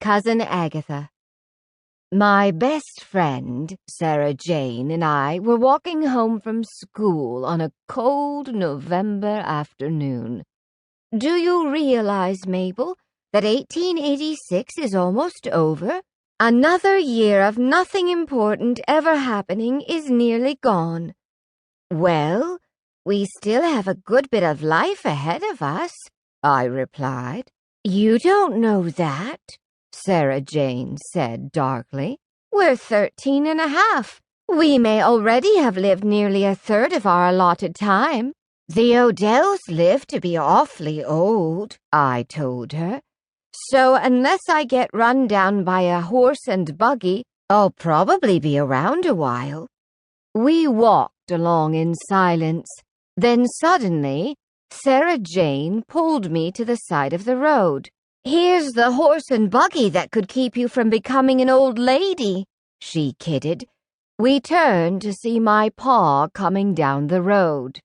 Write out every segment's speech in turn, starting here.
Cousin Agatha. My best friend, Sarah Jane, and I were walking home from school on a cold November afternoon. Do you realize, Mabel, that 1886 is almost over? Another year of nothing important ever happening is nearly gone. Well, we still have a good bit of life ahead of us, I replied. You don't know that, Sarah Jane said darkly. We're 13 and a half. We may already have lived nearly a third of our allotted time. The Odells live to be awfully old, I told her. So unless I get run down by a horse and buggy, I'll probably be around a while. We walked along in silence. Then suddenly, Sarah Jane pulled me to the side of the road. Here's the horse and buggy that could keep you from becoming an old lady, she kidded. We turned to see my pa coming down the road.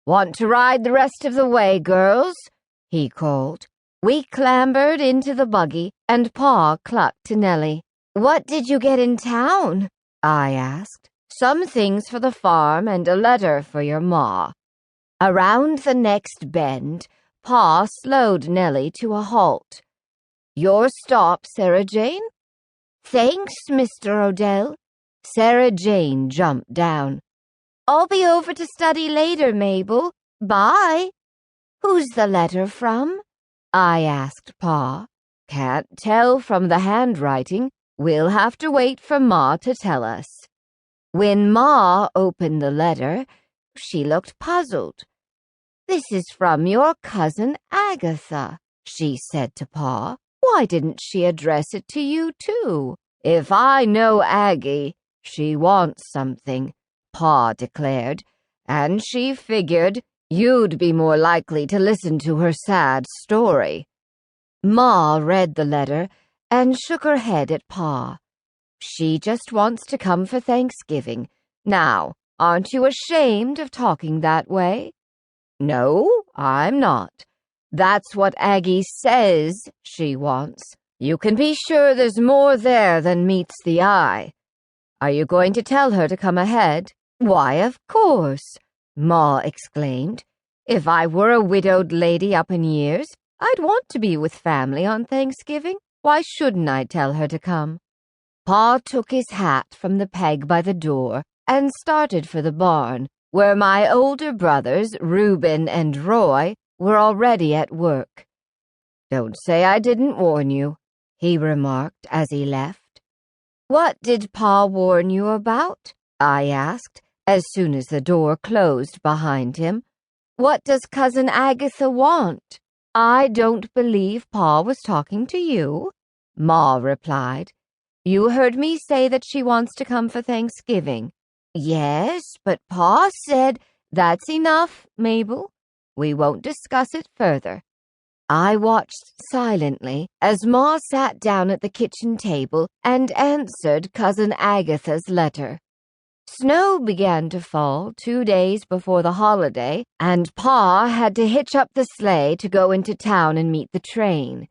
Want to ride the rest of the way, girls? He called. We clambered into the buggy, and Pa clucked to Nellie. What did you get in town? I asked. Some things for the farm and a letter for your ma. Around the next bend, Pa slowed Nellie to a halt. Your stop, Sarah Jane? Thanks, Mr. Odell. Sarah Jane jumped down. I'll be over to study later, Mabel. Bye. Who's the letter from? I asked Pa. Can't tell from the handwriting. We'll have to wait for Ma to tell us. When Ma opened the letter, she looked puzzled. This is from your cousin Agatha, she said to Pa. Why didn't she address it to you too? If I know Aggie, she wants something, Pa declared, and she figured you'd be more likely to listen to her sad story. Ma read the letter and shook her head at Pa. She just wants to come for Thanksgiving. Now, aren't you ashamed of talking that way? No, I'm not. That's what Aggie says she wants. You can be sure there's more there than meets the eye. Are you going to tell her to come ahead? Why, of course, Ma exclaimed. If I were a widowed lady up in years, I'd want to be with family on Thanksgiving. Why shouldn't I tell her to come? Pa took his hat from the peg by the door and started for the barn, where my older brothers, Reuben and Roy, were already at work. Don't say I didn't warn you, he remarked as he left. What did Pa warn you about? I asked, as soon as the door closed behind him. What does Cousin Agatha want? I don't believe Pa was talking to you, Ma replied. You heard me say that she wants to come for Thanksgiving. Yes, but Pa said, that's enough, Mabel. We won't discuss it further. I watched silently as Ma sat down at the kitchen table and answered Cousin Agatha's letter. Snow began to fall 2 days before the holiday, and Pa had to hitch up the sleigh to go into town and meet the train.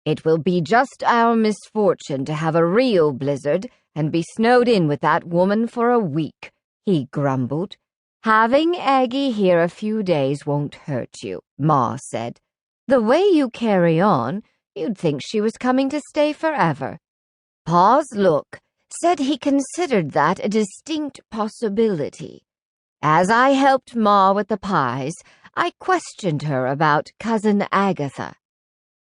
It will be just our misfortune to have a real blizzard and be snowed in with that woman for a week, he grumbled. Having Aggie here a few days won't hurt you, Ma said. The way you carry on, you'd think she was coming to stay forever. Pa's look said he considered that a distinct possibility. As I helped Ma with the pies, I questioned her about Cousin Agatha.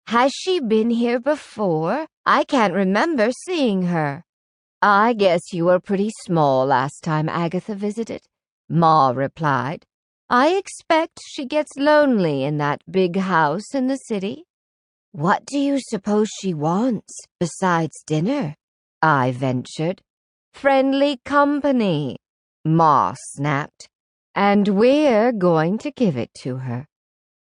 Has she been here before? I can't remember seeing her. I guess you were pretty small last time Agatha visited, Ma replied. I expect she gets lonely in that big house in the city. What do you suppose she wants besides dinner? I ventured. Friendly company, Ma snapped, and we're going to give it to her.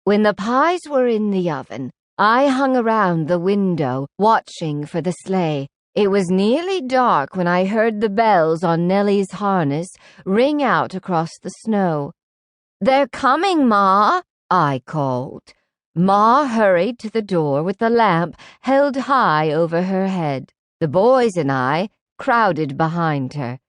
When the pies were in the oven, I hung around the window, watching for the sleigh. It was nearly dark when I heard the bells on Nellie's harness ring out across the snow. They're coming, Ma, I called. Ma hurried to the door with the lamp held high over her head. The boys and I crowded behind her.